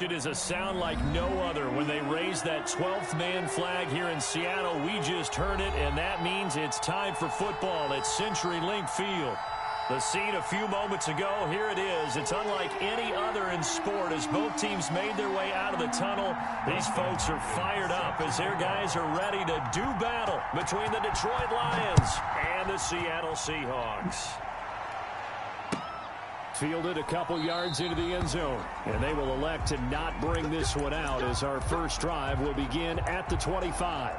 It is a sound like no other when they raise that 12th man flag here in Seattle. We just heard it, and that means it's time for football at CenturyLink Field. The scene a few moments ago, here it is. It's unlike any other in sport as both teams made their way out of the tunnel. These folks are fired up as their guys are ready to do battle between the Detroit Lions and the Seattle Seahawks. Fielded a couple yards into the end zone, and they will elect to not bring this one out as our first drive will begin at the 25.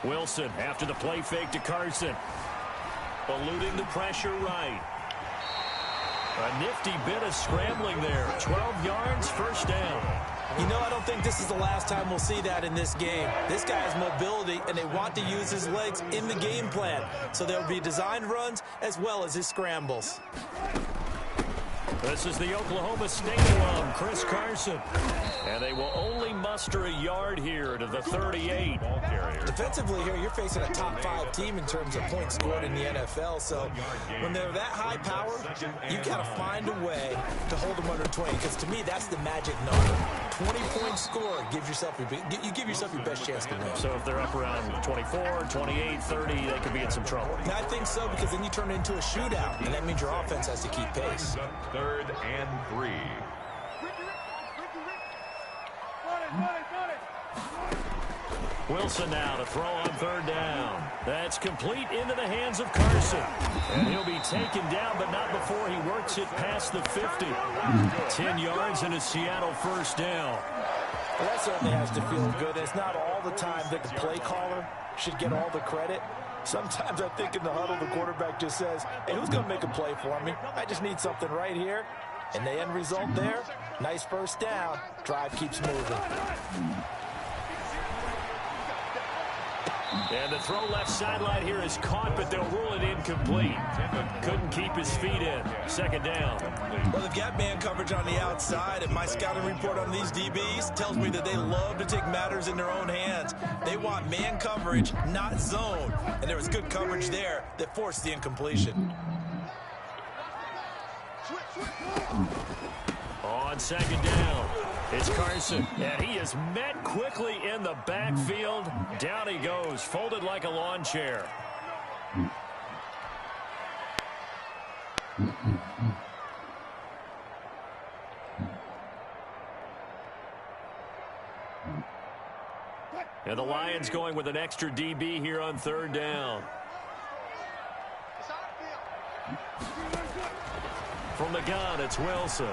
Wilson after the play fake to Carson. Eluding the pressure right. A nifty bit of scrambling there. 12 yards, first down. You know, I don't think this is the last time we'll see that in this game. This guy has mobility, and they want to use his legs in the game plan. So there'll be designed runs as well as his scrambles. This is the Oklahoma State alum, Chris Carson. And they will only muster a yard here to the 38. Defensively here, you're facing a top 5 team in terms of points scored in the NFL. So when they're that high power, you got to find a way to hold them under 20. Because to me, that's the magic number. 20-point score, you give yourself your best chance to win. So if they're up around 24, 28, 30, they could be in some trouble. And I think so, because then you turn it into a shootout, and that means your offense has to keep pace. 3rd and 3. Wilson now to throw on 3rd down. That's complete into the hands of Carson. And he'll be taken down, but not before he works it past the 50. 10 yards and a Seattle first down. Well, that certainly has to feel good. It's not all the time that the play caller should get all the credit. Sometimes I think in the huddle, the quarterback just says, hey, who's going to make a play for me? I just need something right here. And the end result there, nice first down. Drive keeps moving. And the throw left sideline here is caught, but they'll rule it incomplete. Couldn't keep his feet in. 2nd down. Well, they've got man coverage on the outside, and my scouting report on these DBs tells me that they love to take matters in their own hands. They want man coverage, not zone. And there was good coverage there that forced the incompletion. On 2nd down, it's Carson, and he is met quickly in the backfield. Down he goes, folded like a lawn chair. And the Lions going with an extra DB here on 3rd down. From the gun, it's Wilson.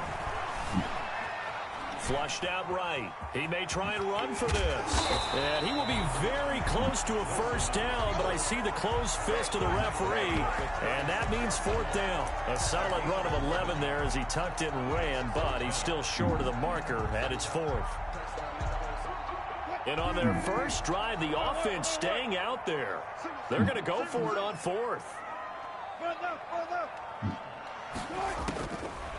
Flushed out right. He may try and run for this. And he will be very close to a first down, but I see the closed fist of the referee, and that means fourth down. A solid run of 11 there as he tucked it and ran, but he's still short of the marker at its fourth. And on their first drive, the offense staying out there. They're going to go for it on fourth.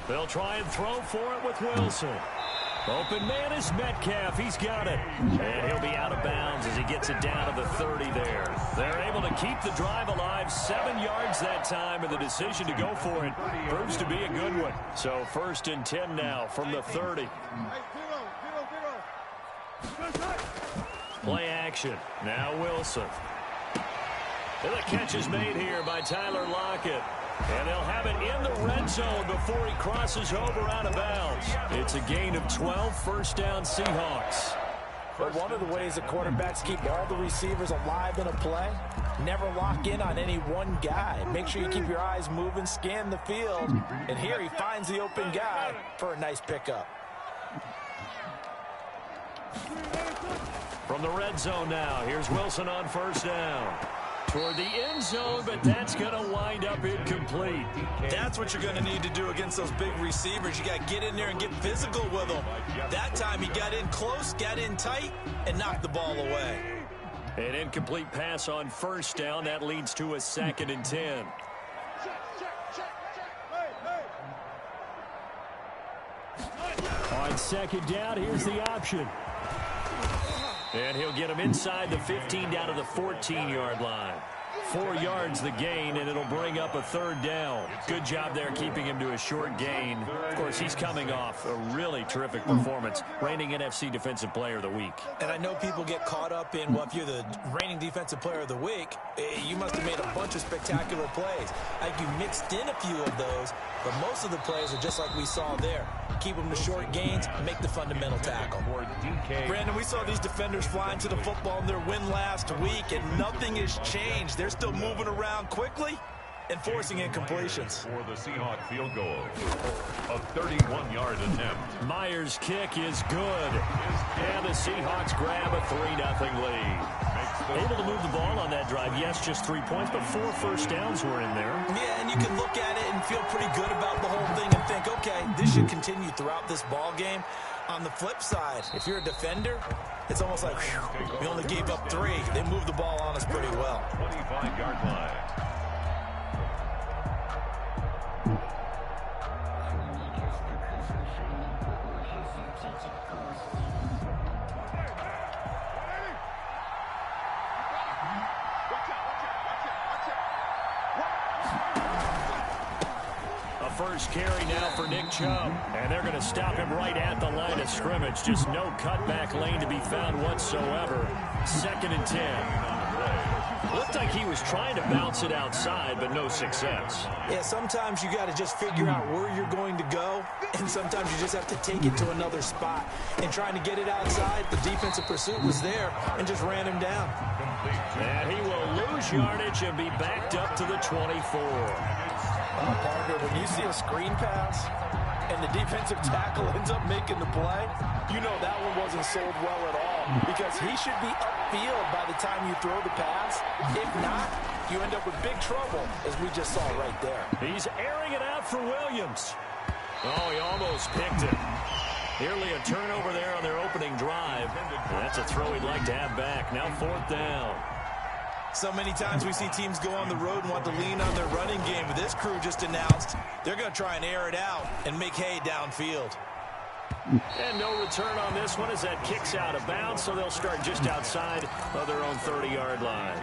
They'll try and throw for it with Wilson. Open man is Metcalf. He's got it. And he'll be out of bounds as he gets it down to the 30 there. They're able to keep the drive alive. 7 yards that time, and the decision to go for it proves to be a good one. So 1st and 10 now from the 30. Play action. Now Wilson. And the catch is made here by Tyler Lockett. And they'll have it in the red zone before he crosses over out of bounds. It's a gain of 12, first down Seahawks. But one of the ways that quarterbacks keep all the receivers alive in a play, never lock in on any one guy. Make sure you keep your eyes moving, scan the field. And here he finds the open guy for a nice pickup. From the red zone now, here's Wilson on first down. Toward the end zone, but that's going to wind up incomplete. That's what you're going to need to do against those big receivers. You got to get in there and get physical with them. That time he got in close, got in tight, and knocked the ball away. An incomplete pass on first down. That leads to a 2nd and 10. On 2nd down, here's the option. And he'll get him inside the 15 down to the 14-yard line. 4 yards the gain, and it'll bring up a 3rd down. Good job there keeping him to a short gain. Of course, he's coming off a really terrific performance, reigning NFC Defensive Player of the Week. And I know people get caught up in, well, if you're the reigning Defensive Player of the Week, you must have made a bunch of spectacular plays. Like you mixed in a few of those, but most of the plays are just like we saw there. Keep them to short gains, make the fundamental tackle. Brandon, we saw these defenders flying to the football in their win last week, and nothing has changed. They're still moving around quickly and forcing incompletions. For the Seahawks field goal, a 31-yard attempt. Myers' kick is good. And the Seahawks grab a 3-0 lead. Able to move the ball on that drive. Yes, just 3 points, but 4 first downs were in there. Yeah, and you can look at it and feel pretty good about the whole thing and think, okay, this should continue throughout this ball game. On the flip side, if you're a defender, it's almost like, whew, we only gave up 3. They moved the ball on us pretty well. 25-yard line. First carry now for Nick Chubb. And they're going to stop him right at the line of scrimmage. Just no cutback lane to be found whatsoever. 2nd and 10. Looked like he was trying to bounce it outside, but no success. Yeah, sometimes you got to just figure out where you're going to go, and sometimes you just have to take it to another spot. And trying to get it outside, the defensive pursuit was there and just ran him down. And he will lose yardage and be backed up to the 24. Partner, when you see a screen pass and the defensive tackle ends up making the play, you know that one wasn't sold well at all, because he should be upfield by the time you throw the pass. If not, you end up with big trouble, as we just saw right there. He's airing it out for Williams. Oh, he almost picked it. Nearly a turnover there on their opening drive. That's a throw he'd like to have back. Now 4th down. So many times we see teams go on the road and want to lean on their running game, but this crew just announced they're going to try and air it out and make hay downfield. And no return on this one as that kicks out of bounds, so they'll start just outside of their own 30-yard line.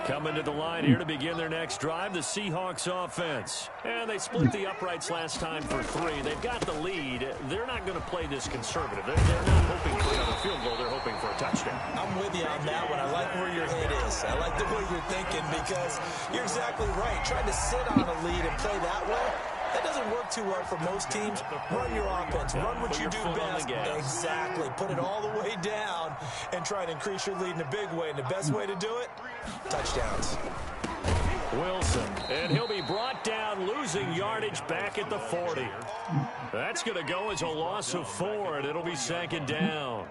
Coming to the line here to begin their next drive, the Seahawks offense. And they split the uprights last time for 3. They've got the lead. They're not going to play this conservative. They're not hoping for another field goal. They're hoping for a touchdown. I'm with you on that one. I like where your head is. I like the way you're thinking, because you're exactly right. Trying to sit on a lead and play that way, that doesn't work too well for most teams. Run your offense. Run what you do best. Exactly. Put it all the way down and try to increase your lead in a big way. And the best way to do it, touchdowns. Wilson, and he'll be brought down, losing yardage back at the 40. That's going to go as a loss of 4, and it'll be 2nd down.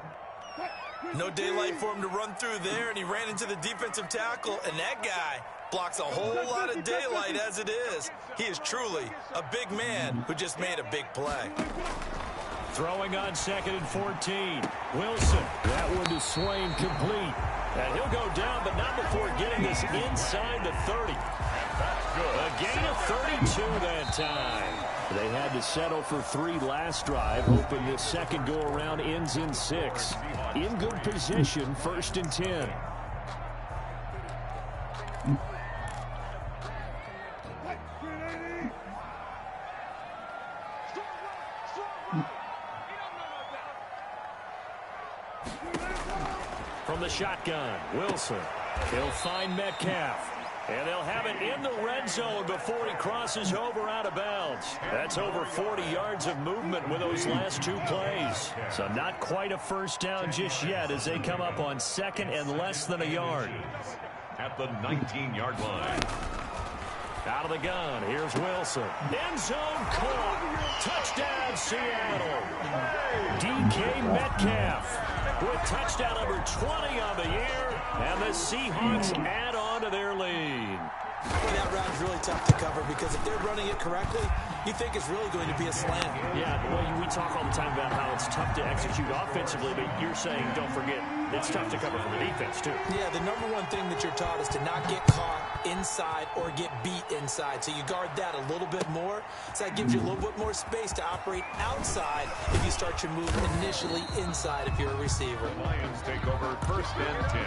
No daylight for him to run through there, and he ran into the defensive tackle, and that guy blocks a whole lot of daylight as it is. He is truly a big man who just made a big play. Throwing on 2nd and 14. Wilson, that one to Swain, complete. And he'll go down, but not before getting this inside the 30. A gain of 32 that time. They had to settle for 3 last drive, hoping this second go-around ends in 6. In good position, 1st and 10. From the shotgun, Wilson. He'll find Metcalf. And they'll have it in the red zone before he crosses over out of bounds. That's over 40 yards of movement with those last 2 plays. So not quite a first down just yet as they come up on 2nd and less than a yard. At the 19-yard line. Out of the gun, here's Wilson. End zone caught. Touchdown, Seattle. DK Metcalf with touchdown number 20 on the year. And the Seahawks add on to their lead. That route is really tough to cover because if they're running it correctly, you think it's really going to be a slant. Yeah, well, we talk all the time about how it's tough to execute offensively, but you're saying, don't forget, it's tough to cover from the defense, too. Yeah, the number one thing that you're taught is to not get caught inside or get beat inside. So you guard that a little bit more. So that gives you a little bit more space to operate outside if you start your move initially inside if you're a receiver. The Lions take over 1st and 10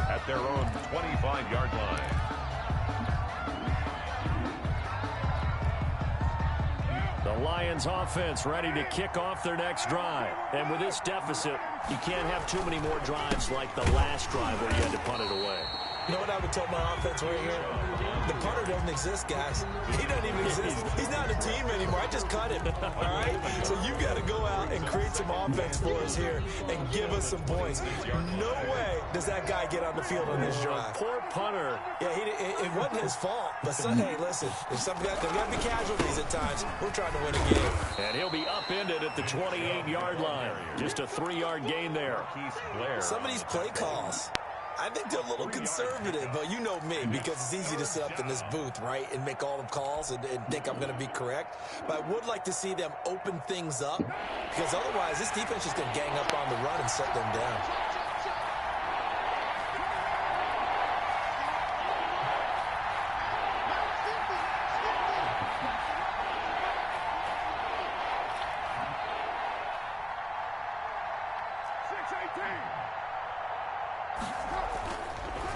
at their own 25-yard line. The Lions offense ready to kick off their next drive. And with this deficit, you can't have too many more drives like the last drive where you had to punt it away. You know what I would tell my offense right here? The punter doesn't exist, guys. He doesn't even exist. He's not a team anymore. I just cut him, all right? So you got to go out and create some offense for us here and give us some points. No way does that guy get on the field on this drive. Poor punter. Yeah, it wasn't his fault. But, hey, listen, there's got to be casualties at times. We're trying to win a game. And he'll be upended at the 28-yard line. Just a 3-yard gain there. Some of these play calls, I think they're a little conservative, but you know me, because it's easy to sit up in this booth, right, and make all the calls and think I'm going to be correct. But I would like to see them open things up, because otherwise this defense is going to gang up on the run and shut them down.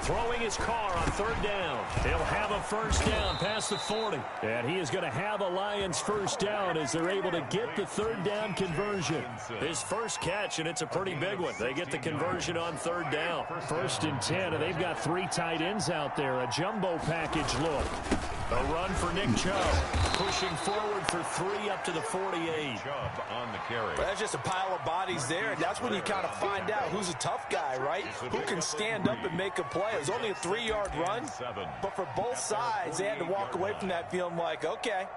Throwing his car on 3rd down. He'll have a first down past the 40. And he is going to have a Lions first down as they're able to get the 3rd down conversion. His first catch, and it's a pretty big one. They get the conversion on 3rd down. 1st and 10, and they've got 3 tight ends out there. A jumbo package look. A run for Nick Chubb. Pushing forward for 3 up to the 48. Chubb on the carry. But that's just a pile of bodies there, and that's when you kind of find out who's a tough guy, right? Who can stand up and make a play. It was only a 3-yard run, but for both sides, they had to walk away from that feeling like, okay,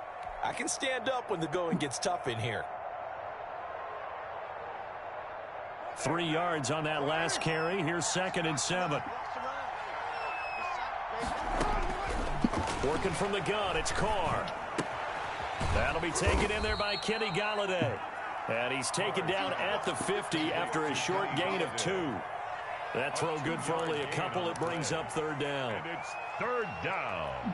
I can stand up when the going gets tough in here. 3 yards on that last carry. Here's 2nd and 7. Working from the gun, it's Carr. That'll be taken in there by Kenny Golladay. And he's taken down at the 50 after a short gain of 2. That throw good for only a couple. It brings up 3rd down. And it's 3rd down.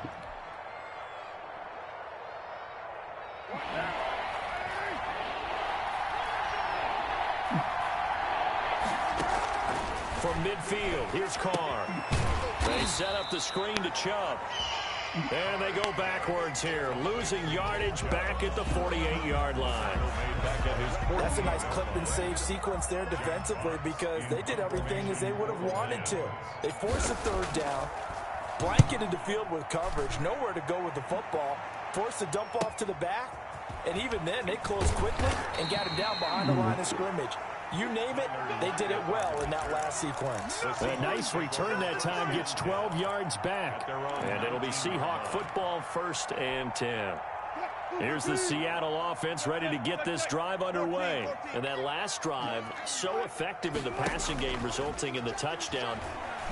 From midfield, here's Carr. They set up the screen to Chubb. And they go backwards here, losing yardage back at the 48-yard line. That's a nice clip and save sequence there defensively because they did everything as they would have wanted to. They forced the 3rd down, blanketed the field with coverage, nowhere to go with the football, forced the dump off to the back, and even then they closed quickly and got him down behind the line of scrimmage. You name it, they did it well in that last sequence. A nice return that time, gets 12 yards back. And it'll be Seahawk football, 1st and 10. Here's the Seattle offense ready to get this drive underway. And that last drive, so effective in the passing game, resulting in the touchdown.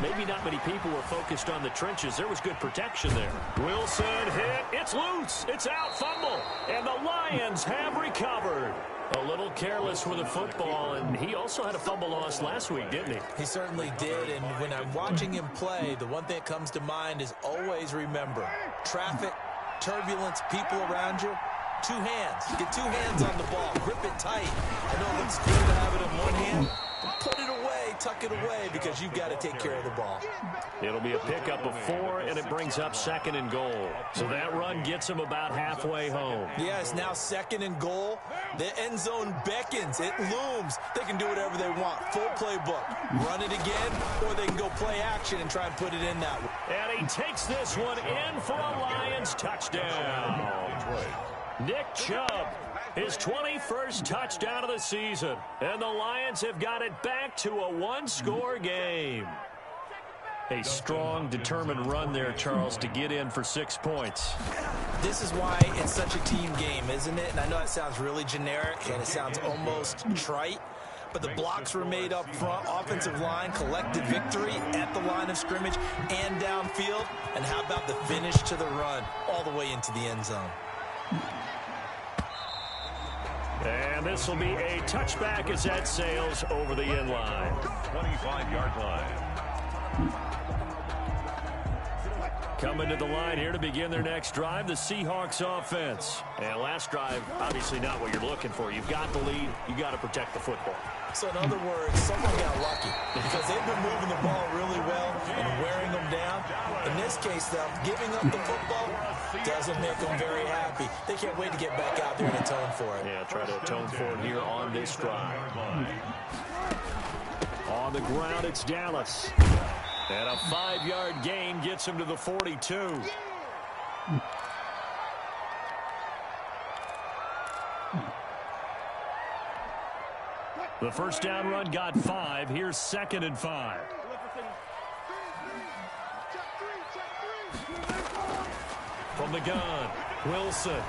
Maybe not many people were focused on the trenches. There was good protection there. Wilson hit. It's loose. It's out. Fumble. And the Lions have recovered. A little careless with the football, and he also had a fumble loss last week, didn't he? He certainly did, and when I'm watching him play, the one thing that comes to mind is always remember, traffic, turbulence, people around you, 2 hands. Get 2 hands on the ball. Grip it tight. I know it looks good to have it in one hand. Put it away, tuck it away, because you've got to take care of the ball. It'll be a pickup of 4, and it brings up 2nd and goal. So that run gets him about halfway home. Yeah, it's now 2nd and goal. The end zone beckons. It looms. They can do whatever they want. Full playbook. Run it again, or they can go play action and try and put it in that way. And he takes this one in for a Lions touchdown. Nick Chubb, his 21st touchdown of the season. And the Lions have got it back to a 1-score game. A strong, determined run there, Charles, to get in for 6 points. This is why it's such a team game, isn't it? And I know that sounds really generic, and it sounds almost trite. But the blocks were made up front, offensive line, collective victory at the line of scrimmage and downfield. And how about the finish to the run all the way into the end zone? And this will be a touchback as that sails over the end line. 25-yard line. Coming to the line here to begin their next drive, the Seahawks offense. And last drive, obviously not what you're looking for. You've got the lead. You've got to protect the football. So in other words, someone got lucky because they've been moving the ball really well and wearing them down. In this case, though, giving up the football doesn't make them very happy. They can't wait to get back out there and atone for it. Yeah, try to atone for it here on this drive. On the ground, it's Dallas. And a 5-yard gain gets him to the 42. The first down run got 5. Here's 2nd and 5. From the gun, Wilson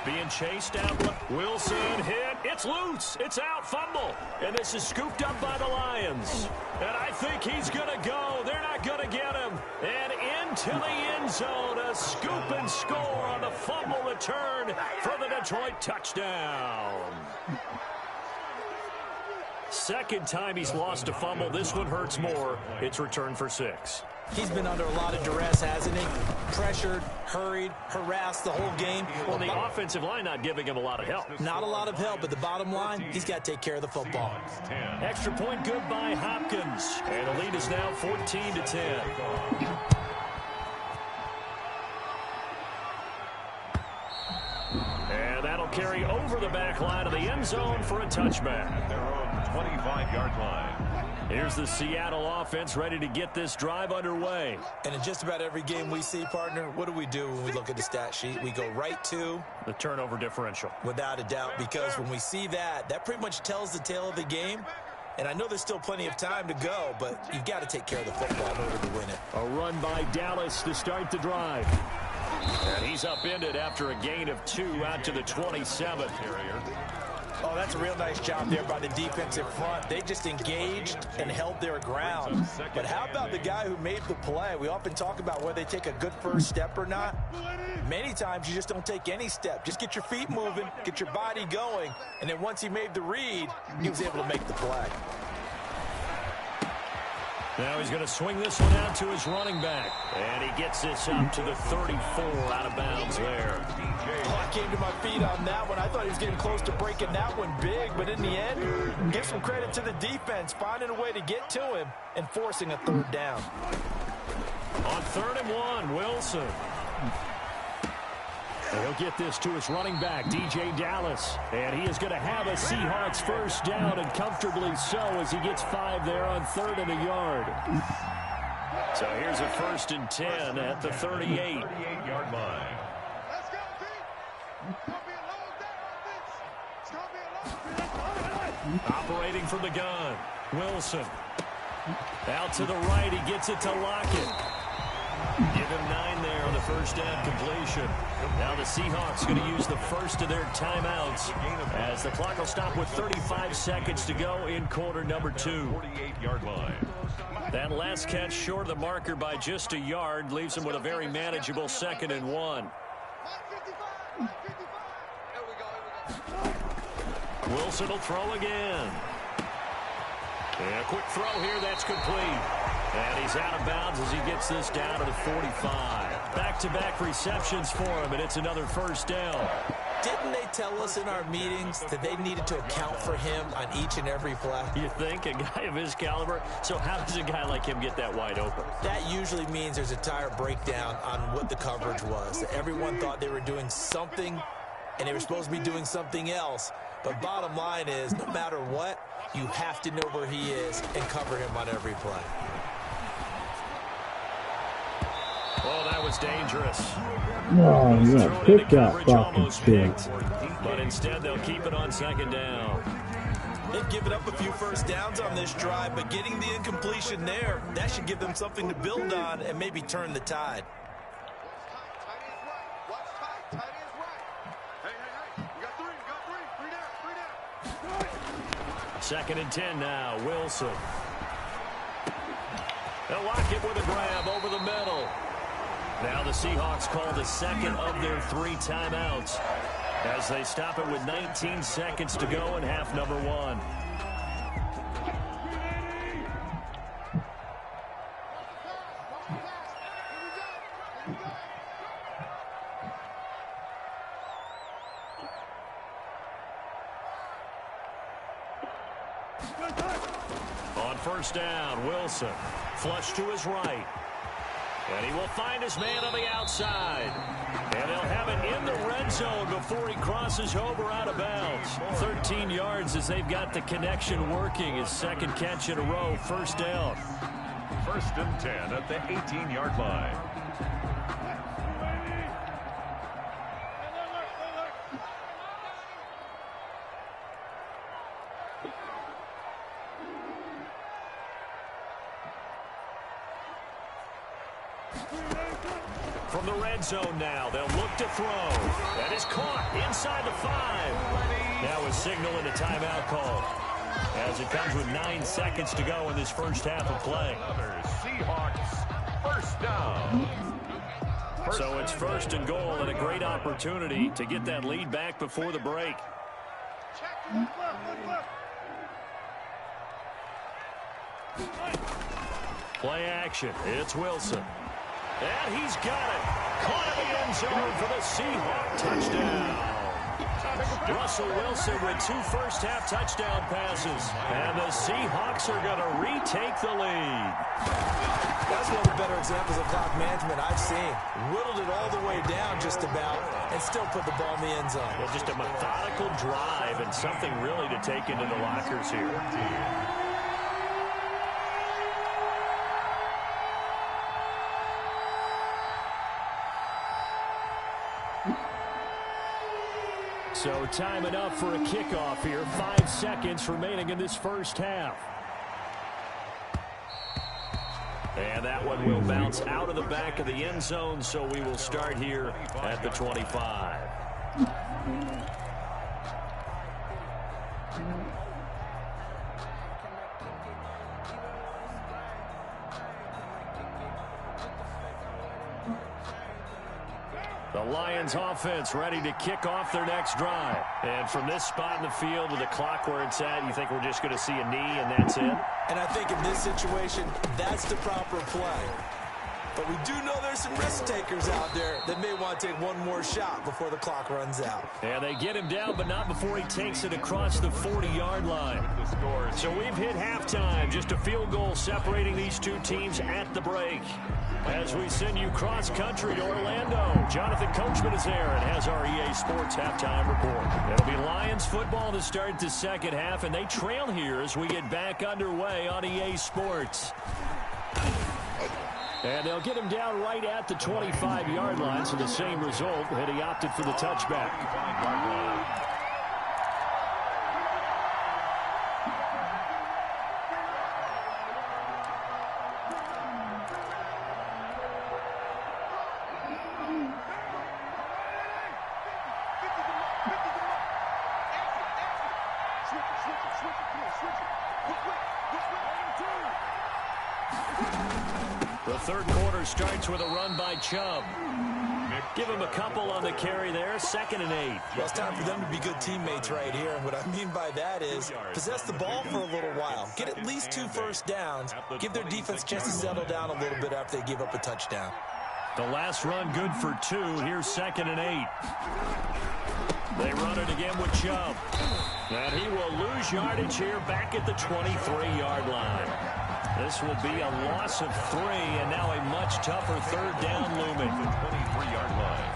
being chased out. Wilson hit. It's loose. It's out. Fumble. And this is scooped up by the Lions. And I think he's going to go. They're not going to get him. And into the end zone. A scoop and score on the fumble return for the Detroit touchdown. Second time he's lost a fumble. This one hurts more. It's returned for 6. He's been under a lot of duress, hasn't he? Pressured, hurried, harassed the whole game. Well, the offensive line not giving him a lot of help. Not a lot of help, but the bottom line, he's got to take care of the football. Extra point good by Hopkins. And the lead is now 14-10. And that'll carry over the back line of the end zone for a touchback. At their own 25-yard line. Here's the Seattle offense ready to get this drive underway. And in just about every game we see, partner, what do we do when we look at the stat sheet? We go right to the turnover differential. Without a doubt, because when we see that, that pretty much tells the tale of the game. And I know there's still plenty of time to go, but you've got to take care of the football in order to win it. A run by Dallas to start the drive. And he's upended after a gain of 2 out to the 27. Oh, that's a real nice job there by the defensive front. They just engaged and held their ground. But how about the guy who made the play? We often talk about whether they take a good first step or not. Many times you just don't take any step. Just get your feet moving, get your body going, and then once he made the read, he was able to make the play. Now he's going to swing this one out to his running back. And he gets this up to the 34 out of bounds there. Oh, I came to my feet on that one. I thought he was getting close to breaking that one big, but in the end, give some credit to the defense, finding a way to get to him and forcing a third down. On 3rd and 1, Wilson. He'll get this to his running back, DJ Dallas. And he is going to have a Seahawks first down, and comfortably so, as he gets 5 there on 3rd and a yard. So here's a 1st and 10 at the 38. 38-yard line. Operating from the gun, Wilson. Out to the right, he gets it to Lockett. Give him 9 there on the first down completion. Now the Seahawks going to use the first of their timeouts as the clock will stop with 35 seconds to go in quarter number 2. 48-yard line. That last catch short of the marker by just a yard leaves him with a very manageable 2nd and 1. Wilson will throw again. And a quick throw here, that's complete. And he's out of bounds as he gets this down to the 45. Back-to-back receptions for him, and it's another first down. Didn't they tell us in our meetings that they needed to account for him on each and every play? You think? A guy of his caliber? So how does a guy like him get that wide open? That usually means there's a tire breakdown on what the coverage was. Everyone thought they were doing something, and they were supposed to be doing something else. But bottom line is, no matter what, you have to know where he is and cover him on every play. Oh, that was dangerous. Oh, yeah, pick that fucking shit. But instead, they'll keep it on 2nd down. They've given up a few first downs on this drive, but getting the incompletion there, that should give them something to build on and maybe turn the tide. Second and 10 now, Wilson. They'll lock it with a grab over the middle. Now the Seahawks call the second of their 3 timeouts as they stop it with 19 seconds to go in half number 1. On first down, Wilson. Flush to his right. And he will find his man on the outside. And they'll have it in the red zone before he crosses over out of bounds. 13 yards as they've got the connection working. His 2nd catch in a row, first down. 1st and 10 at the 18-yard line. From the red zone now, they'll look to throw. That is caught inside the 5. Now a signal and a timeout call as it comes with 9 seconds to go in this first half of play. Seahawks, first down. So it's 1st and goal and a great opportunity to get that lead back before the break. Play action. It's Wilson. And he's got it. Caught in the end zone for the Seahawk touchdown. Russell Wilson with 2 first-half touchdown passes. And the Seahawks are going to retake the lead. That's one of the better examples of clock management I've seen. Whittled it all the way down just about and still put the ball in the end zone. Well, just a methodical drive and something really to take into the lockers here. So time enough for a kickoff here. 5 seconds remaining in this first half. And that one will bounce out of the back of the end zone, so we will start here at the 25. The Lions offense ready to kick off their next drive. And from this spot in the field with the clock where it's at, you think we're just going to see a knee and that's it? And I think in this situation, that's the proper play. But we do know there's some risk takers out there that may want to take one more shot before the clock runs out. And they get him down, but not before he takes it across the 40-yard line. So we've hit halftime. Just a field goal separating these two teams at the break. As we send you cross-country to Orlando, Jonathan Coachman is there and has our EA Sports halftime report. It'll be Lions football to start the second half, and they trail here as we get back underway on EA Sports. And they'll get him down right at the 25-yard line, so the same result, and he opted for the touchback. third quarter starts with a run by Chubb. Give him a couple on the carry there, 2nd and 8. Well, it's time for them to be good teammates right here. And what I mean by that is possess the ball for a little while. Get at least 2 first downs. Give their defense a chance to settle down a little bit after they give up a touchdown. The last run good for 2. Here's 2nd and 8. They run it again with Chubb. And he will lose yardage here back at the 23-yard line. This will be a loss of 3, and now a much tougher third down looming. 23-yard line.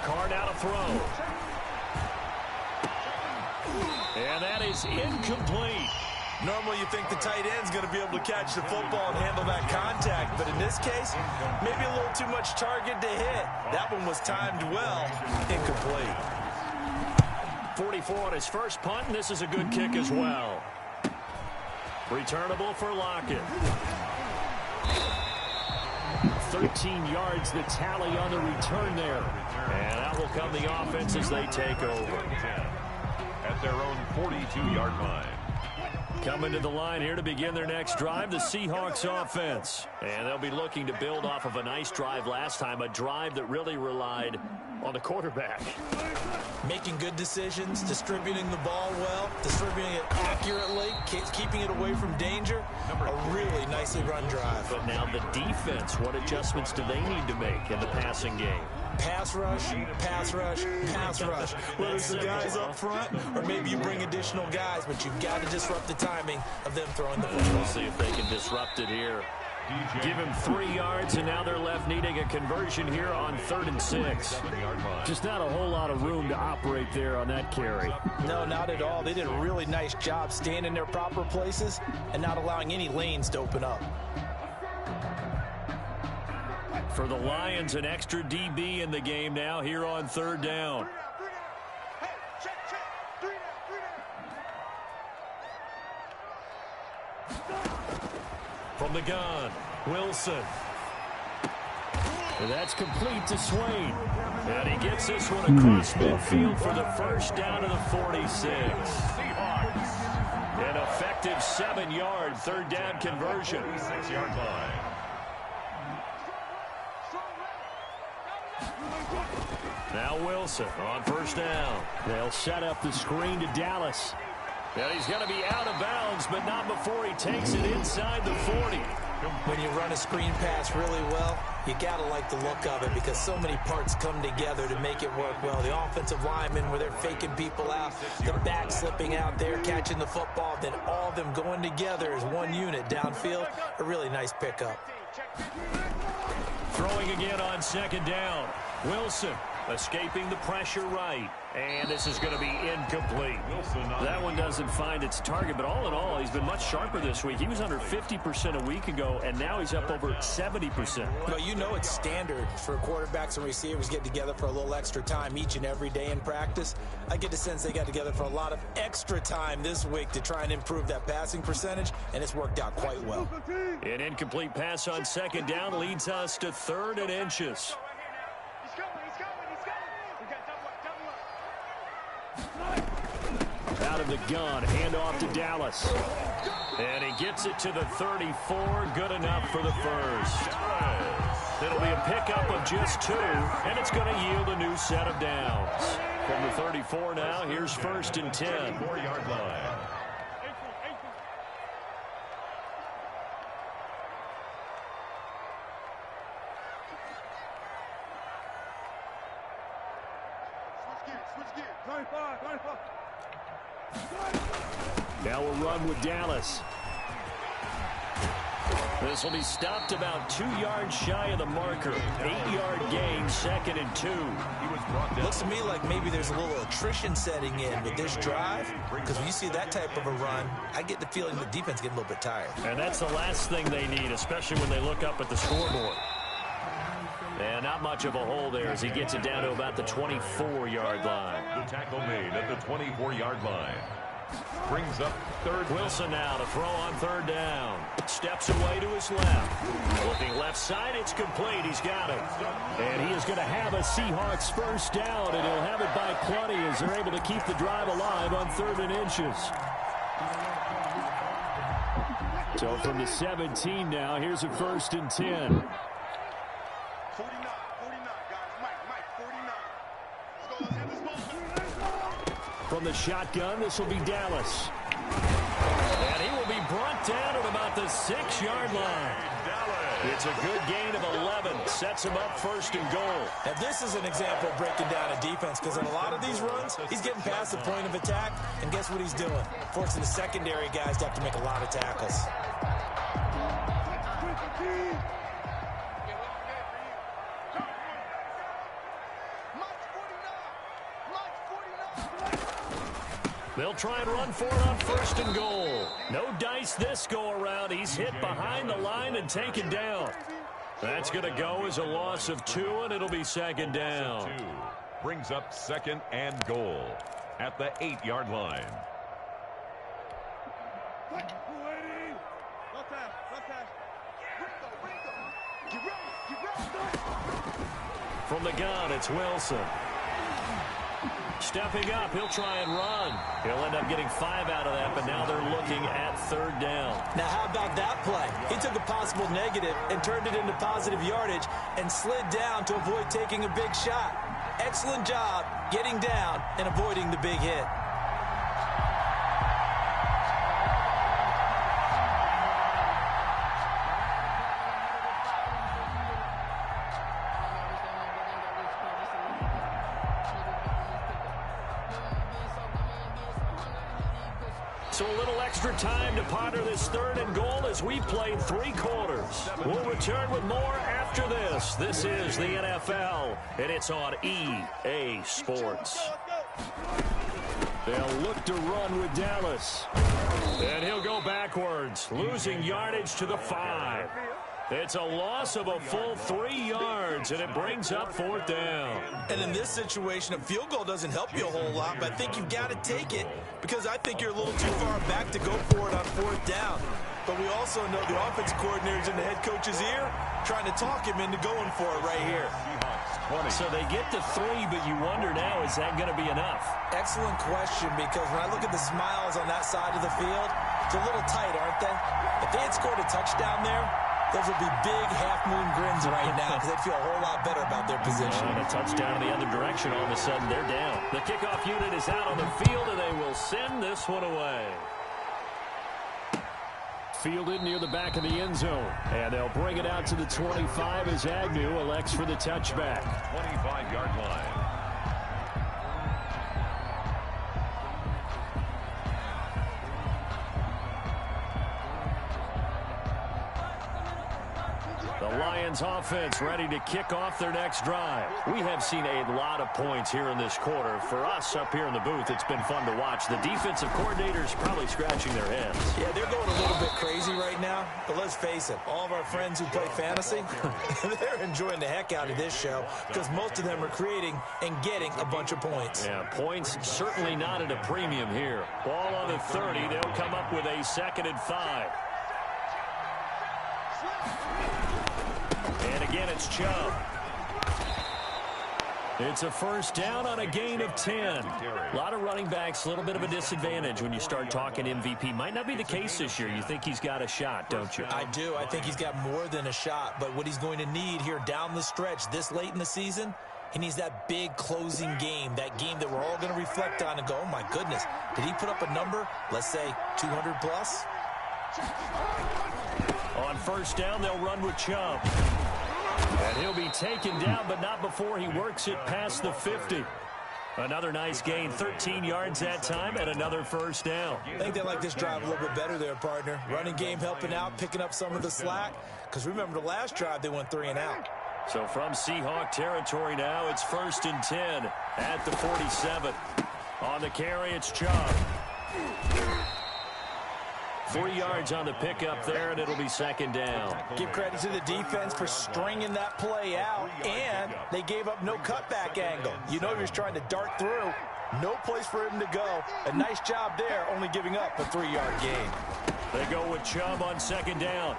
Card out of throw. And that is incomplete. Normally you think the tight end's going to be able to catch the football and handle that contact, but in this case, maybe a little too much target to hit. That one was timed well. Incomplete. 44 on his first punt, and this is a good kick as well. Returnable for Lockett. 13 yards the tally on the return there. And out will come the offense as they take over. At their own 42-yard line. Coming to the line here to begin their next drive, the Seahawks offense. And they'll be looking to build off of a nice drive last time, a drive that really relied on the quarterback. Making good decisions, distributing the ball well, distributing it accurately, keeping it away from danger. A really nicely run drive. But now the defense, what adjustments do they need to make in the passing game? Pass rush, pass rush, pass rush. Whether it's the guys up front or maybe you bring additional guys, but you've got to disrupt the timing of them throwing the football. We'll see if they can disrupt it here. Give him 3 yards, and now they're left needing a conversion here on 3rd and 6. Just not a whole lot of room to operate there on that carry. No, not at all. They did a really nice job staying in their proper places and not allowing any lanes to open up. For the Lions, an extra DB in the game now here on 3rd down. From the gun, Wilson. And that's complete to Swain. And he gets this one across midfield for the first down to the 46. An effective 7-yard 3rd down conversion. 6-yard line. Now Wilson on 1st down. They'll set up the screen to Dallas. And he's going to be out of bounds, but not before he takes it inside the 40. When you run a screen pass really well, you got to like the look of it because so many parts come together to make it work well. The offensive linemen where they're faking people out, the back slipping out there, catching the football, then all of them going together as one unit downfield. A really nice pickup. Throwing again on 2nd down. Wilson escaping the pressure right. And this is going to be incomplete. That one doesn't find its target, but all in all, he's been much sharper this week. He was under 50% a week ago, and now he's up over 70%. Well, you know it's standard for quarterbacks and receivers get together for a little extra time each and every day in practice. I get the sense they got together for a lot of extra time this week to try and improve that passing percentage, and it's worked out quite well. An incomplete pass on 2nd down leads us to 3rd and inches. Out of the gun, handoff to Dallas. And he gets it to the 34, good enough for the first. It'll be a pickup of just 2, and it's going to yield a new set of downs. From the 34 now, here's 1st and 10. 4-yard line. Now we'll run with Dallas. This will be stopped about 2 yards shy of the marker. 8-yard gain, 2nd and 2. Looks to me like maybe there's a little attrition setting in with this drive, because when you see that type of a run, I get the feeling the defense getting a little bit tired. And that's the last thing they need, especially when they look up at the scoreboard. And not much of a hole there as he gets it down to about the 24-yard line. The tackle made at the 24-yard line. Brings up third. Wilson now to throw on third down. Steps away to his left. Looking left side, it's complete. He's got it. And he is going to have a Seahawks first down, and he'll have it by plenty as they're able to keep the drive alive on 3rd and inches. So from the 17 now, here's a 1st and 10. 49, guys. Mike, 49. Let's go. Let's hit this ball. From the shotgun, this will be Dallas. And he will be brought down at about the 6-yard line. It's a good gain of 11. Sets him up 1st and goal. And this is an example of breaking down a defense, because in a lot of these runs, he's getting past the point of attack, and guess what he's doing? Forcing the secondary guys to have to make a lot of tackles. They'll try and run for it on 1st and goal. No dice this go-around. He's hit behind the line and taken down. That's going to go as a loss of 2, and it'll be 2nd down. Brings up 2nd and goal at the 8-yard line. From the gun, it's Wilson. Stepping up, he'll try and run. He'll end up getting 5 out of that, but now they're looking at 3rd down. Now, how about that play? He took a possible negative and turned it into positive yardage and slid down to avoid taking a big shot. Excellent job getting down and avoiding the big hit. So a little extra time to ponder this 3rd and goal as we played 3 quarters. We'll return with more after this. This is the NFL, and it's on EA Sports. They'll look to run with Dallas. And he'll go backwards, losing yardage to the 5. It's a loss of a full 3 yards, and it brings up 4th down. And in this situation, a field goal doesn't help you a whole lot, but I think you've got to take it because I think you're a little too far back to go for it on 4th down. But we also know the offensive coordinator's in the head coach's ear trying to talk him into going for it right here. So they get to 3, but you wonder now, is that going to be enough? Excellent question, because when I look at the smiles on that side of the field, it's a little tight, aren't they? If they had scored a touchdown there, those would be big half-moon grins right now because they'd feel a whole lot better about their position. And a touchdown in the other direction, all of a sudden they're down. The kickoff unit is out on the field, and they will send this one away. Fielded near the back of the end zone. And they'll bring it out to the 25 as Agnew elects for the touchback. 25-yard line. The Lions offense ready to kick off their next drive. We have seen a lot of points here in this quarter. For us up here in the booth, it's been fun to watch. The defensive coordinators probably scratching their heads. Yeah, they're going a little bit crazy right now. But let's face it, all of our friends who play fantasy, they're enjoying the heck out of this show because most of them are creating and getting a bunch of points. Yeah, points certainly not at a premium here. Ball on the 30. They'll come up with a 2nd and 5. And again, it's Chubb. It's a first down on a gain of 10. A lot of running backs, a little bit of a disadvantage when you start talking MVP. Might not be the case this year. You think he's got a shot, don't you? I do. I think he's got more than a shot. But what he's going to need here down the stretch this late in the season, he needs that big closing game, that game that we're all going to reflect on and go, oh, my goodness, did he put up a number, let's say 200 plus? On first down, they'll run with Chubb. And he'll be taken down, but not before he works it past the 50. Another nice gain, 13 yards that time, and another first down. I think they like this drive a little bit better there, partner. Running game helping out, picking up some of the slack. Because remember, the last drive, they went 3 and out. So from Seahawk territory now, it's 1st and 10 at the 47. On the carry, it's Chubb. 3 yards on the pickup there, and it'll be second down. Give credit to the defense for stringing that play out, and they gave up no cutback angle. You know he was trying to dart through. No place for him to go. A nice job there, only giving up a 3-yard gain. They go with Chubb on second down.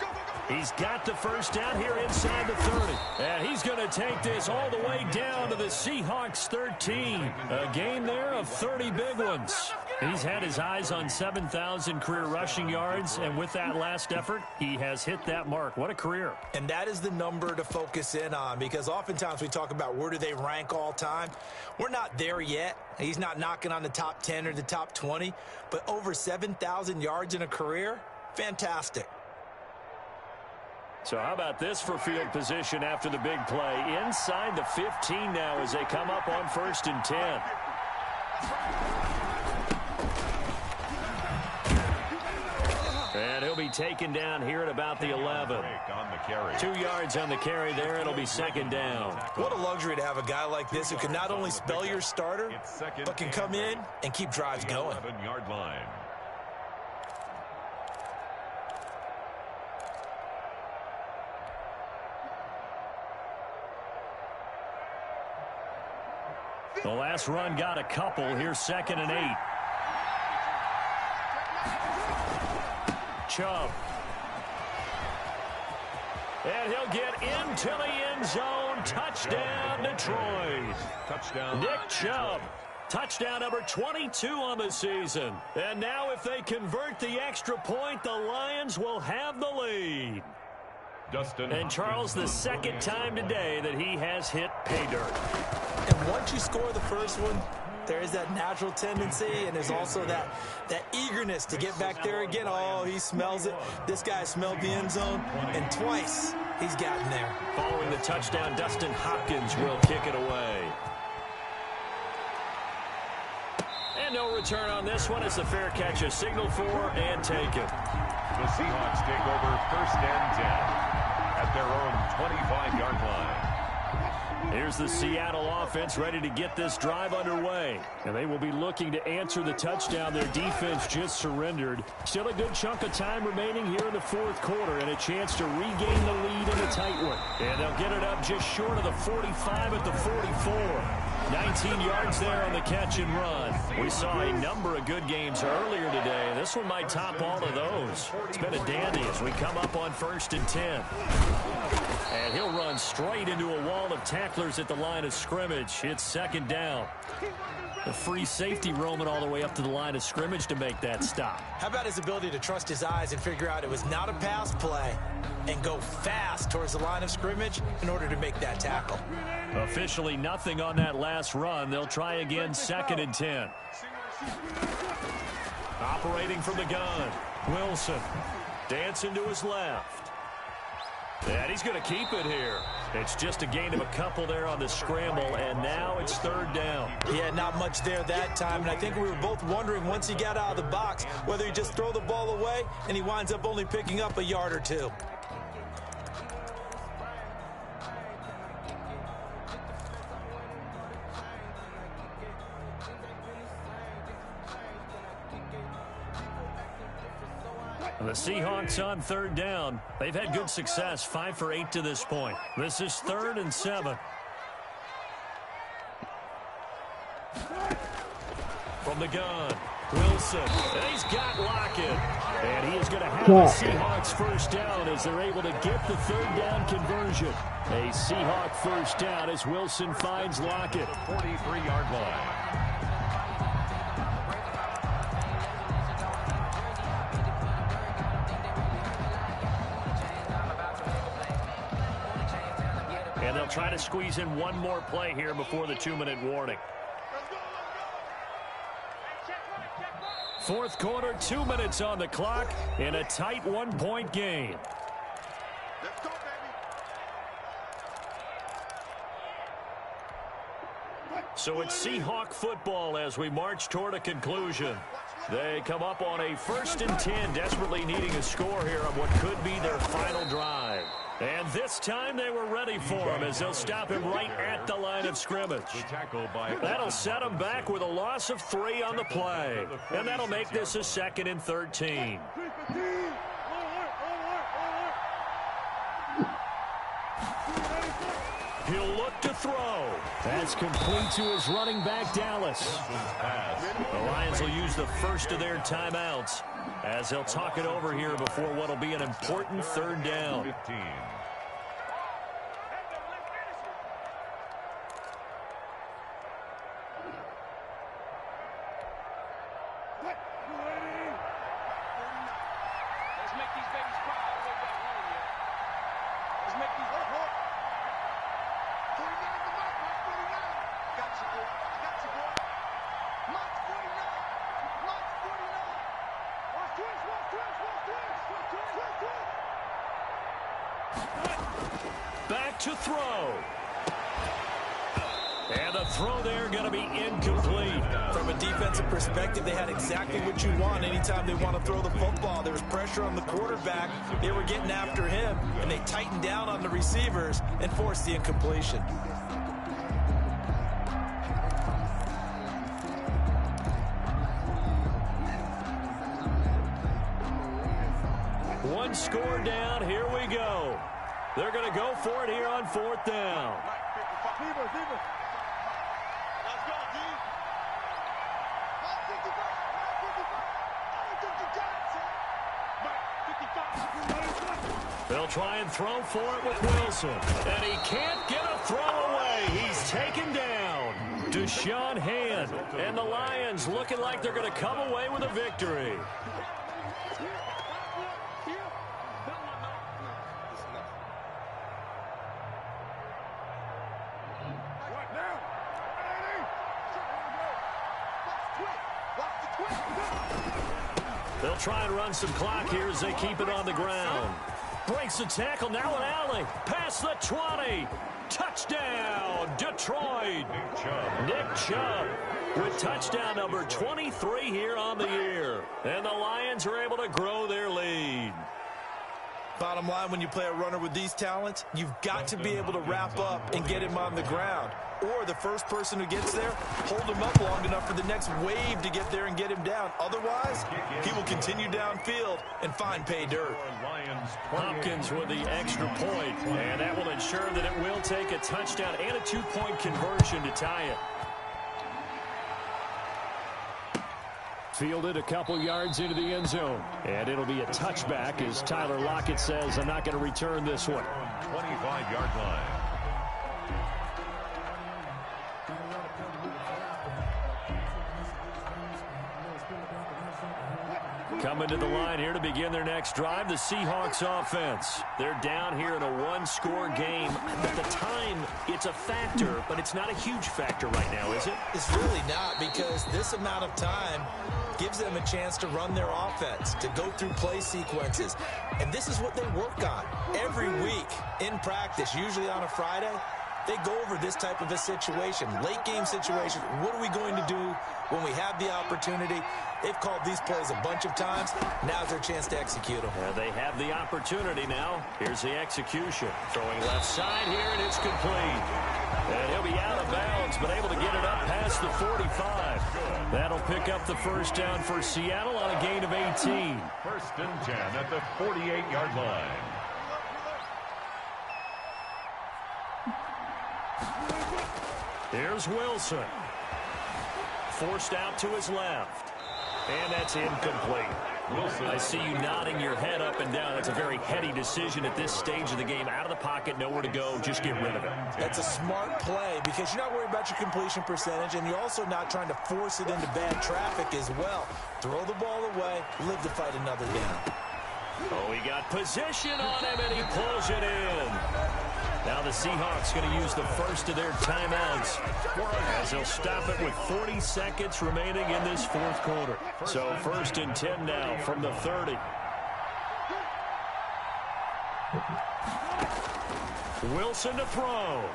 He's got the first down here inside the 30. And he's going to take this all the way down to the Seahawks 13. A gain there of 30 big ones. He's had his eyes on 7,000 career rushing yards, and with that last effort, he has hit that mark. What a career. And that is the number to focus in on, because oftentimes we talk about where do they rank all time. We're not there yet. He's not knocking on the top 10 or the top 20, but over 7,000 yards in a career, fantastic. So how about this for field position after the big play? Inside the 15 now as they come up on 1st and 10. And he'll be taken down here at about the 11. 2 yards on the carry there. It'll be second down. What a luxury to have a guy like this who can not only spell your starter, but can come in and keep drives going. 11-yard line. The last run got a couple. Here's 2nd and 8. Chubb. And he'll get into the end zone. Touchdown, Detroit. Touchdown. Nick Chubb. Touchdown number 22 on the season. And now if they convert the extra point, the Lions will have the lead. Dustin. And Charles, the second time today that he has hit pay dirt. And once you score the first one, there is that natural tendency, and there's also that eagerness to get back there again. Oh, he smells it. This guy smelled the end zone, and twice he's gotten there. Following the touchdown, Dustin Hopkins will kick it away. And no return on this one. It's a fair catch, a signal for, and take it. The Seahawks take over 1st and 10 at their own 25-yard line. Here's the Seattle offense ready to get this drive underway. And they will be looking to answer the touchdown their defense just surrendered. Still a good chunk of time remaining here in the 4th quarter and a chance to regain the lead in a tight one. And they'll get it up just short of the 45 at the 44. 19 yards there on the catch and run. We saw a number of good games earlier today. This one might top all of those. It's been a dandy as we come up on 1st and 10. And he'll run straight into a wall of tacklers at the line of scrimmage. It's second down. A free safety roaming all the way up to the line of scrimmage to make that stop. How about his ability to trust his eyes and figure out it was not a pass play and go fast towards the line of scrimmage in order to make that tackle? Officially nothing on that last run. They'll try again, 2nd and 10. Operating from the gun, Wilson. Dancing to his left. And he's going to keep it here. It's just a gain of a couple there on the scramble, and now it's 3rd down. Yeah, not much there that time, and I think we were both wondering once he got out of the box whether he just throw the ball away and he winds up only picking up a yard or two. The Seahawks on 3rd down. They've had good success, 5 for 8 to this point. This is 3rd and 7. From the gun, Wilson. And he's got Lockett. And he is going to have the Seahawks first down as they're able to get the 3rd down conversion. A Seahawk first down as Wilson finds Lockett. 43-yard line. And they'll try to squeeze in one more play here before the 2-minute warning. 4th quarter, 2 minutes on the clock in a tight 1-point game. Let's go, baby. So it's Seahawk football as we march toward a conclusion. They come up on a 1st and 10, desperately needing a score here on what could be their final drive. And this time they were ready for him as they'll stop him right at the line of scrimmage. That'll set him back with a loss of 3 on the play. And that'll make this a 2nd and 13. He'll look to throw. That's complete to his running back, Dallas. The Lions will use the first of their timeouts as they'll talk it over here before what will be an important third down. 15. Back to throw. And the throw there going to be incomplete. From a defensive perspective, they had exactly what you want anytime they want to throw the football. There was pressure on the quarterback. They were getting after him, and they tightened down on the receivers and forced the incompletion. One score down. Here we go. They're going to go for it here on fourth down. They'll try and throw for it with Wilson. And he can't get a throw away. He's taken down. Deshaun Hand. And the Lions looking like they're going to come away with a victory. They'll try and run some clock here as they keep it on the ground. Breaks the tackle, now an alley. Past the 20. Touchdown, Detroit. Nick Chubb with touchdown number 23 here on the year. And the Lions are able to grow their lead. Bottom line, when you play a runner with these talents, you've got to be able to wrap up and get him on the ground. Or the first person who gets there, hold him up long enough for the next wave to get there and get him down. Otherwise, he will continue downfield and find pay dirt. Hopkins with the extra point, and that will ensure that it will take a touchdown and a two-point conversion to tie it. Fielded a couple yards into the end zone. And it'll be a touchback as Tyler Lockett says, I'm not going to return this one. 25-yard line. Coming to the line here to begin their next drive, the Seahawks offense. They're down here in a one-score game. At the time, it's a factor, but it's not a huge factor right now, is it? It's really not, because this amount of time gives them a chance to run their offense, to go through play sequences. And this is what they work on every week in practice, usually on a Friday. They go over this type of a situation, late game situation. What are we going to do when we have the opportunity? They've called these plays a bunch of times. Now's their chance to execute them. They have the opportunity now. Here's the execution. Throwing left side here, and it's complete. And he'll be out of bounds, but able to get it up past the 45. That'll pick up the first down for Seattle on a gain of 18. First and 10 at the 48-yard line. Here's Wilson. Forced out to his left. And that's incomplete. Wilson. I see you nodding your head up and down. That's a very heady decision at this stage of the game. Out of the pocket, nowhere to go. Just get rid of it. That's a smart play because you're not worried about your completion percentage, and you're also not trying to force it into bad traffic as well. Throw the ball away, live to fight another down. Oh, he got position on him, and he pulls it in. Now the Seahawks going to use the first of their timeouts as they'll stop it with 40 seconds remaining in this fourth quarter. So first and 10 now from the 30. Wilson to throw.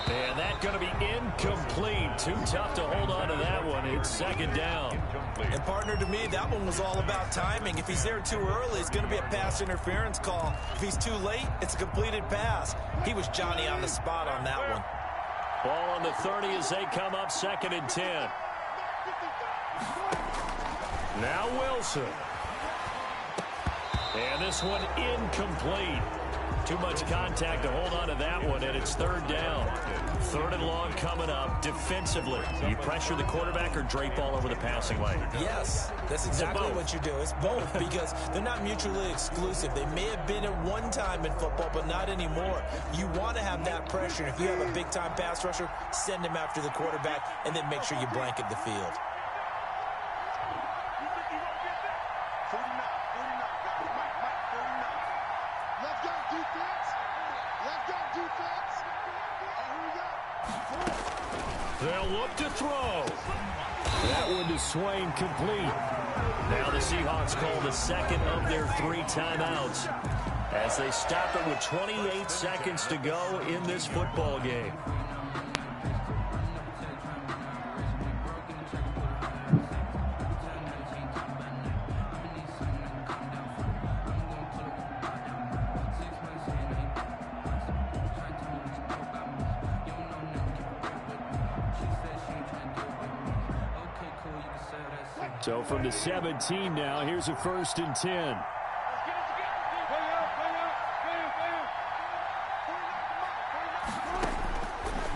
And that's going to be incomplete. Too tough to hold on to that one. It's second down. And partner, to me, that one was all about timing. If he's there too early, it's going to be a pass interference call. If he's too late, it's a completed pass. He was Johnny on the spot on that one. Ball on the 30 as they come up second and 10. Now Wilson. And this one incomplete. Too much contact to hold on to that one, and it's third down. Third and long coming up. Defensively, you pressure the quarterback or drape all over the passing lane? Yes, that's exactly what you do. It's both because they're not mutually exclusive. They may have been at one time in football, but not anymore. You want to have that pressure. If you have a big-time pass rusher, send him after the quarterback, and then make sure you blanket the field. They'll look to throw. That one to Swain complete. Now the Seahawks call the second of their 3 timeouts as they stop it with 28 seconds to go in this football game. So from the 17 now, here's a 1st and 10.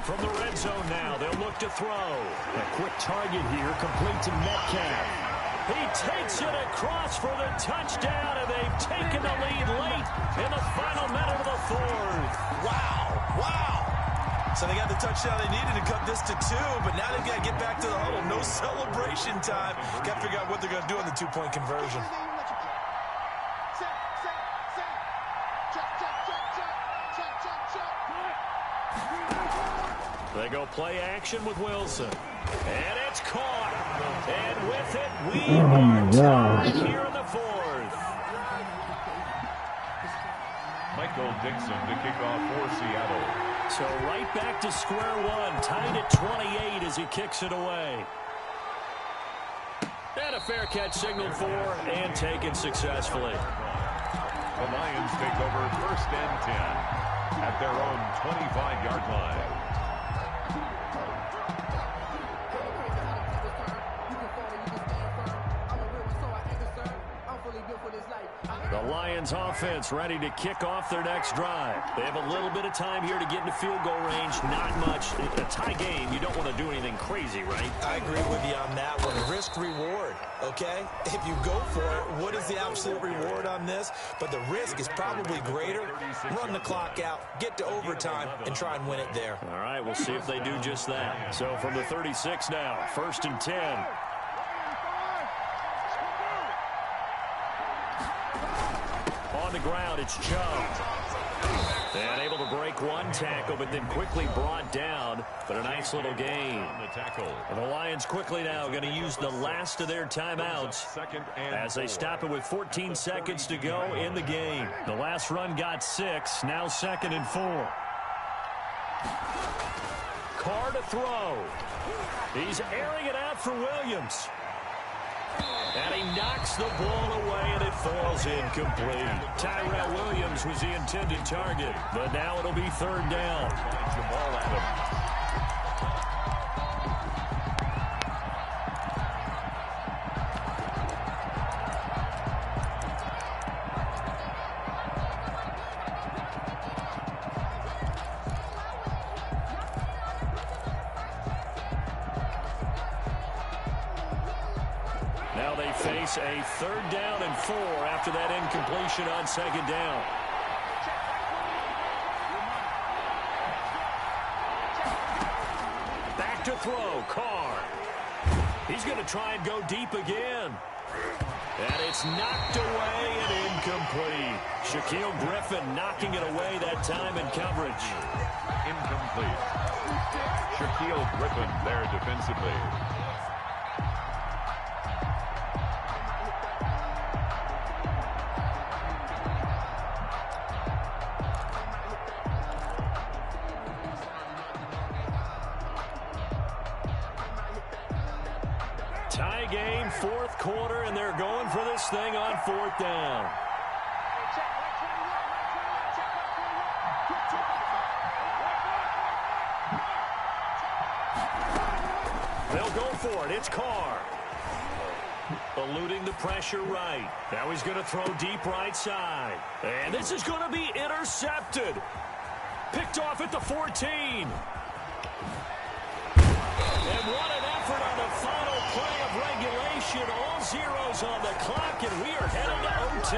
From the red zone now, they'll look to throw. A quick target here, complete to Metcalf. He takes it across for the touchdown, and they've taken the lead late in the final minute of the 4th. Wow, wow. So they got the touchdown they needed to cut this to 2, but now they've got to get back to the huddle. No celebration time. Got to figure out what they're going to do on the 2-point conversion. They go play action with Wilson. And it's caught. And with it, we are tied here in the 4th. Michael Dixon to kick off for Seattle. So right back to square one, tied at 28 as he kicks it away. And a fair catch signaled for and taken successfully. The Lions take over 1st and 10 at their own 25-yard line. The Lions offense ready to kick off their next drive. They have a little bit of time here to get into field goal range. Not much. A tie game, you don't want to do anything crazy, right? I agree with you on that one. Risk reward, okay? If you go for it, what is the absolute reward on this? But the risk is probably greater. Run the clock out, get to overtime, and try and win it there. All right, we'll see if they do just that. So from the 36 now, 1st and 10. On the ground, it's Chubb. And able to break one tackle, but then quickly brought down. But a nice little gain. And the Lions quickly now going to use the last of their timeouts as they stop it with 14 seconds to go in the game. The last run got 6, now 2nd and 4. Carr to throw. He's airing it out for Williams. And he knocks the ball away, and it falls incomplete. Tyrell Williams was the intended target, but now it'll be 3rd down. The ball at him. Now they face a 3rd down and 4 after that incompletion on 2nd down. Back to throw, Carr. He's going to try and go deep again. And it's knocked away and incomplete. Shaquille Griffin knocking it away that time in coverage. Incomplete. Shaquille Griffin there defensively. Tie game, 4th quarter, and they're going for this thing on 4th down. They'll go for it. It's Carr. Eluding the pressure right. Now he's going to throw deep right side. And this is going to be intercepted. Picked off at the 14. And what an effort on the final play of regulation. All zeros on the clock, and we are headed to OT.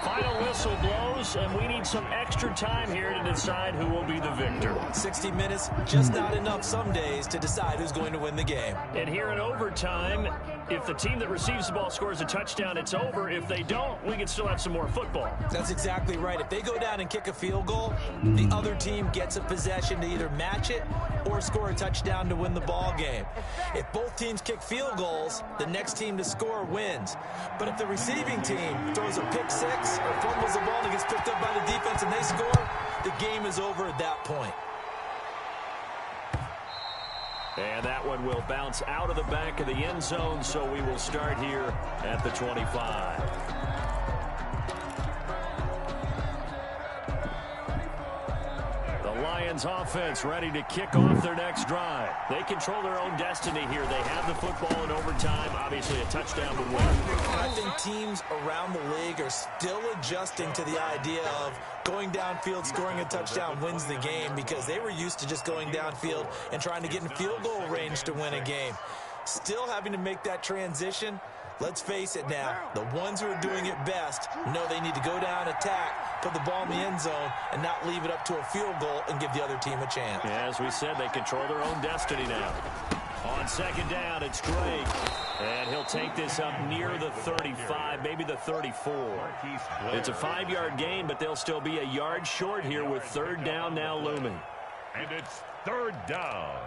Final whistle blows, and we need some extra time here to decide who will be the victor. 60 minutes, just not enough some days to decide who's going to win the game. And here in overtime, if the team that receives the ball scores a touchdown, it's over. If they don't, we can still have some more football. That's exactly right. If they go down and kick a field goal, the other team gets a possession to either match it or score a touchdown to win the ball game. If both teams kick field goals, the next team to score wins. But if the receiving team throws a pick six or fumbles the ball and gets picked up by the defense and they score, the game is over at that point. And that one will bounce out of the back of the end zone, so we will start here at the 25. The Lions offense ready to kick off their next drive. They control their own destiny here. They have the football in overtime. Obviously, a touchdown would win. I think teams around the league are still adjusting to the idea of going downfield, scoring a touchdown wins the game, because they were used to just going downfield and trying to get in field goal range to win a game. Still having to make that transition. Let's face it now, the ones who are doing it best know they need to go down, attack, put the ball in the end zone, and not leave it up to a field goal and give the other team a chance. Yeah, as we said, they control their own destiny now. On second down, it's Drake. And he'll take this up near the 35, maybe the 34. It's a 5-yard gain, but they'll still be a yard short here with third down now looming. And it's third down.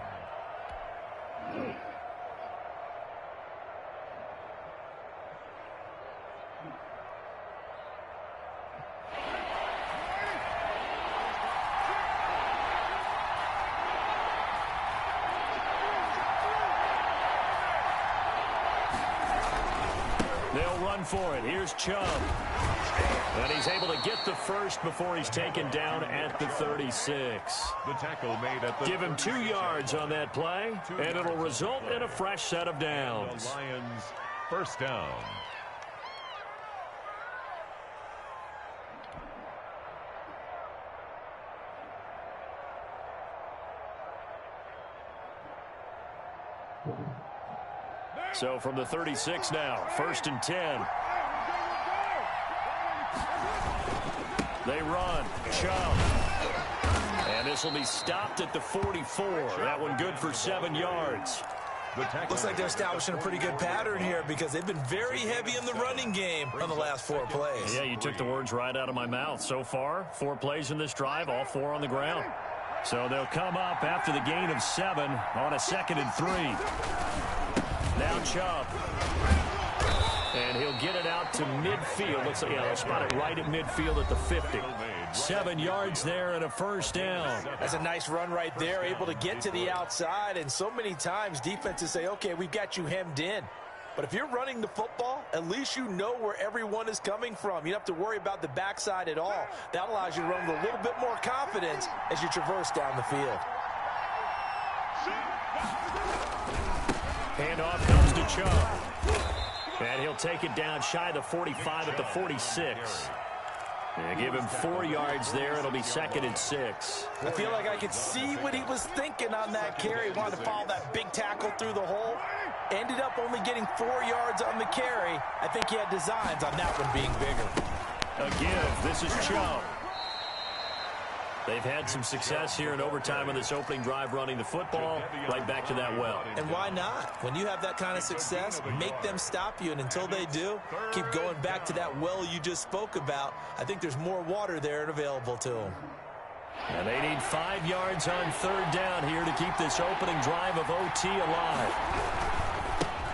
They'll run for it. Here's Chubb. And he's able to get the first before he's taken down at the 36. The tackle made at the Give him 2 yards on that play, and it'll result in a fresh set of downs. The Lions first down. So from the 36 now, 1st and 10. They run. Chubb. And this will be stopped at the 44. That one good for 7 yards. Looks like they're establishing a pretty good pattern here, because they've been very heavy in the running game on the last 4 plays. Yeah, you took the words right out of my mouth. So far, 4 plays in this drive, all 4 on the ground. So they'll come up after the gain of 7 on a 2nd and 3. Now Chubb. And he'll get it out to midfield. Looks like they'll spot it right at midfield at the 50. 7 yards there and a first down. That's a nice run right there, able to get to the outside. And so many times defenses say, okay, we've got you hemmed in. But if you're running the football, at least you know where everyone is coming from. You don't have to worry about the backside at all. That allows you to run with a little bit more confidence as you traverse down the field. Handoff comes to Chubb. And he'll take it down shy of the 45 at the 46. And give him 4 yards there. It'll be 2nd and 6. I feel like I could see what he was thinking on that carry. Wanted to follow that big tackle through the hole. Ended up only getting 4 yards on the carry. I think he had designs on that one being bigger. A give. This is Chubb. They've had some success here in overtime on this opening drive running the football. Right back to that well. And why not? When you have that kind of success, make them stop you. And until they do, keep going back to that well you just spoke about. I think there's more water there and available to them. And they need 5 yards on third down here to keep this opening drive of OT alive.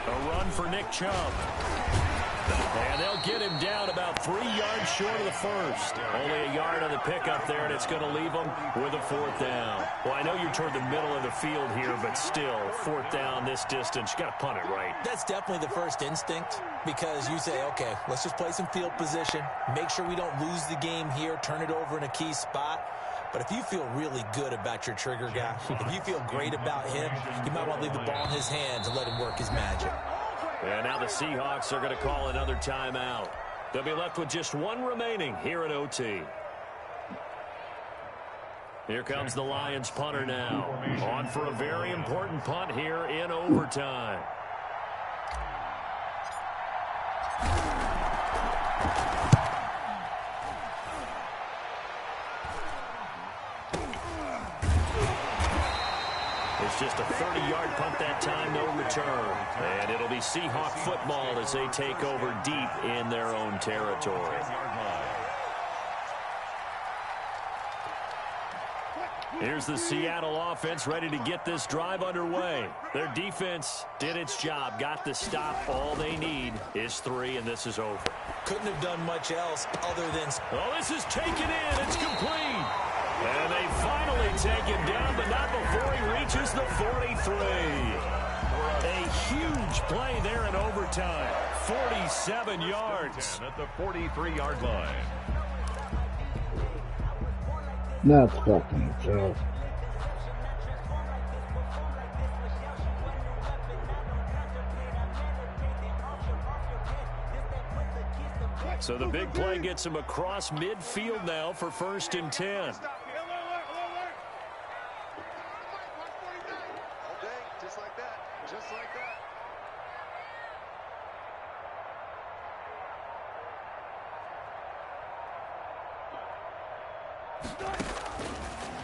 A run for Nick Chubb. And they'll get him down about 3 yards short of the first. Only a yard on the pickup there, and it's going to leave them with a 4th down. Well, I know you're toward the middle of the field here, but still, 4th down this distance, you got to punt it right. That's definitely the first instinct, because you say, okay, let's just play some field position, make sure we don't lose the game here, turn it over in a key spot. But if you feel really good about your trigger guy, if you feel great about him, you might want to leave the ball in his hands and let him work his magic. And now the Seahawks are going to call another timeout. They'll be left with just one remaining here at OT. Here comes the Lions punter now. On for a very important punt here in overtime. It's just a 30-yard punt that time, no return. And it'll be Seahawk football as they take over deep in their own territory. Here's the Seattle offense ready to get this drive underway. Their defense did its job, got the stop. All they need is 3, and this is over. Couldn't have done much else other than... Oh, this is taken in. It's complete. And they finally take him down, but not before he reaches the 43. A huge play there in overtime. 47 yards. At the 43-yard line. That's fucking joke. So the big play gets him across midfield now for 1st and 10. Just like that. Just like that.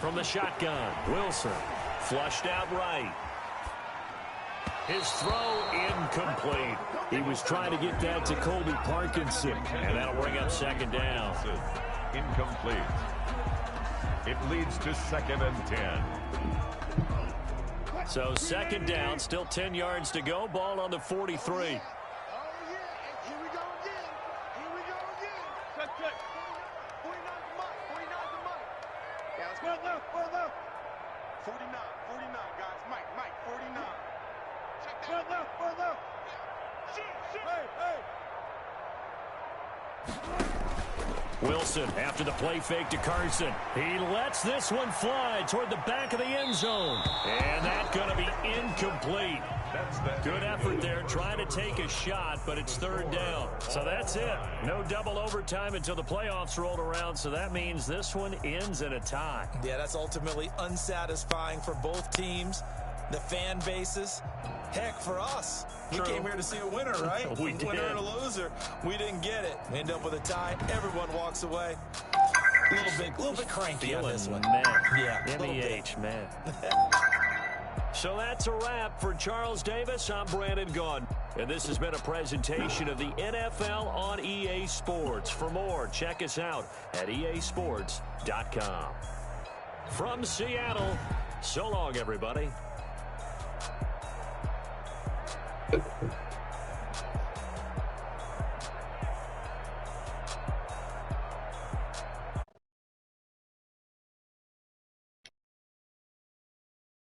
From the shotgun, Wilson flushed out right. His throw incomplete. He was trying to get that to Colby Parkinson, and that'll bring up 2nd down. Incomplete. It leads to 2nd and 10. So 2nd down, still 10 yards to go. Ball on the 43. Wilson after the play fake to Carson. He lets this one fly toward the back of the end zone. And that's going to be incomplete. Good effort there trying to take a shot, but it's 3rd down. So that's it. No double overtime until the playoffs rolled around, so that means this one ends in a tie. Yeah, that's ultimately unsatisfying for both teams, the fan bases. Heck, for us, we came here to see a winner, right? We did. Winner and a loser. We didn't get it. We end up with a tie. Everyone walks away. A little bit cranky on this one. Man. Yeah, MEH, man. So that's a wrap for Charles Davis. I'm Brandon Gaudin. And this has been a presentation of the NFL on EA Sports. For more, check us out at easports.com. From Seattle, so long, everybody.